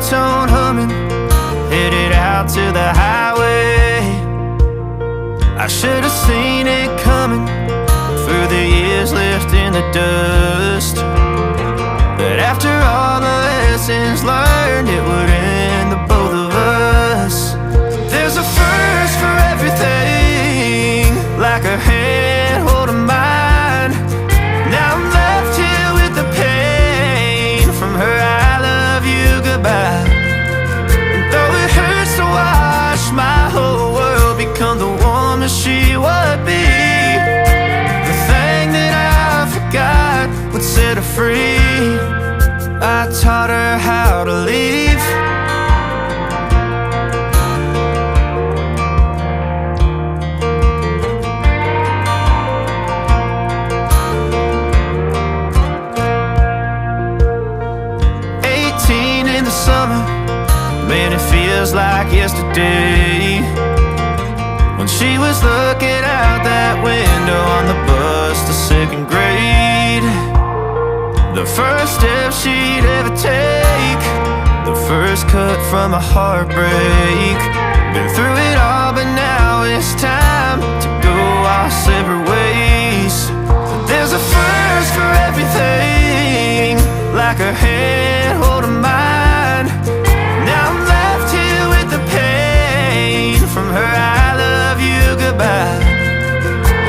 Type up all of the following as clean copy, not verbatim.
two-tone humming, headed out to the highway. I should have seen it coming through the years left in the dust, but after all the lessons learned, it would end the both of us. There's a first for everything, like a hand holding mine. Now I'm left here with the pain from her I love you goodbye. And though it hurts to watch my whole world become the woman she would be, the thing that I forgot would set her free. I taught her how to leave. Summer, man, it feels like yesterday when she was looking out that window on the bus to second grade. The first step she'd ever take, the first cut from a heartbreak. Been through it all, but now it's time to go our separate ways. There's a first for everything, like her hand holding mine. Now I'm left here with the pain from her I love you goodbye.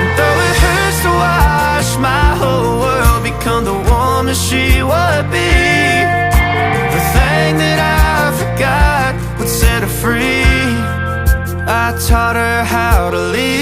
And though it hurts to watch my whole world become the woman she would be, the thing that I forgot would set her free. I taught her how to leave.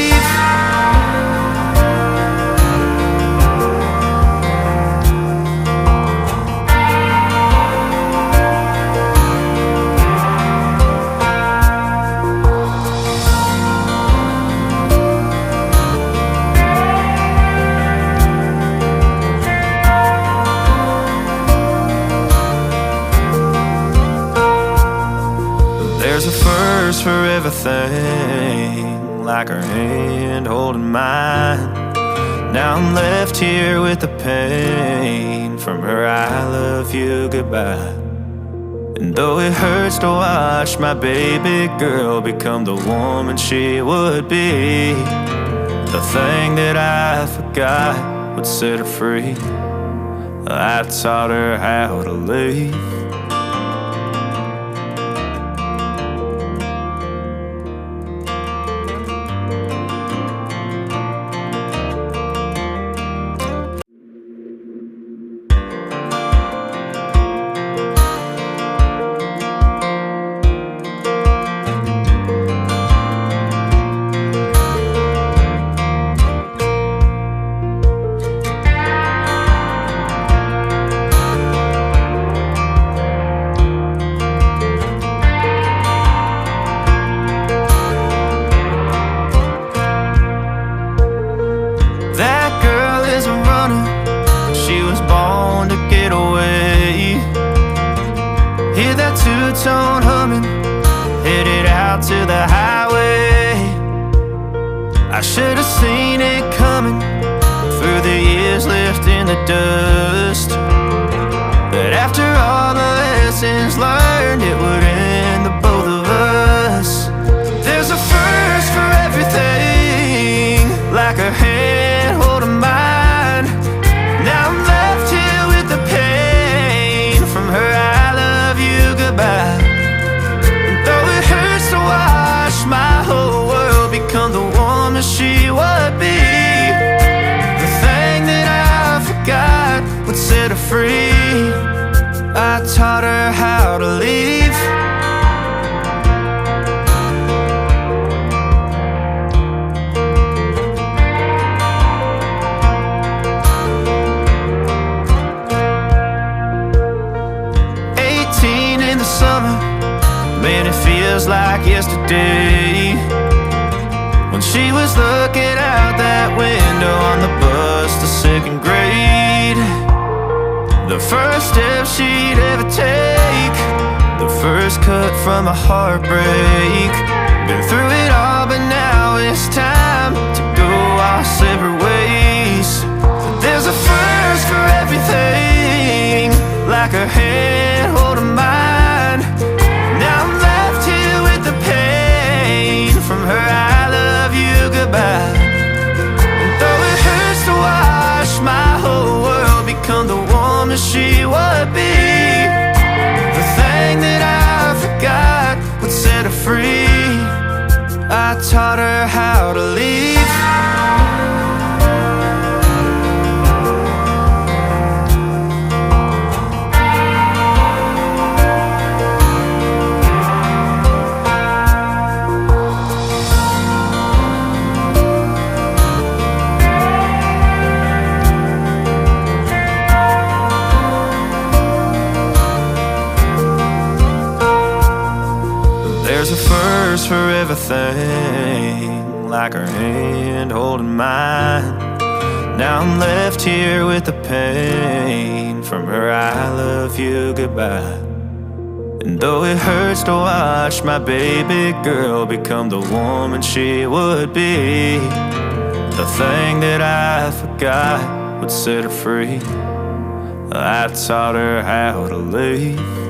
There's a first for everything, like her hand holding mine. Now I'm left here with the pain from her I love you goodbye. And though it hurts to watch my baby girl become the woman she would be, the thing that I forgot would set her free. I taught her how to leave. Two-tone humming, headed out to the highway. I should have seen it coming through the years left in the dust, but after all the lessons learned, it would end the both of us. There's a first for everything, like her hand holding mine. Now I'm left here with the pain from her I love you goodbye. And though it hurts to watch my whole world become the woman she would be, the thing that I forgot would set her free. I taught her how to leave. Summer, man, it feels like yesterday when she was looking out that window on the bus to second grade. The first step she'd ever take, the first cut from a heartbreak. Been through it all, but now it's time to go our separate ways. There's a first for everything, like her hand holding mine. woman she would be. The thing that I forgot would set her free. I taught her how to leave. There's a first for everything, like her hand holding mine. Now I'm left here with the pain from her I love you goodbye. And though it hurts to watch my baby girl become the woman she would be, the thing that I forgot would set her free. I taught her how to leave.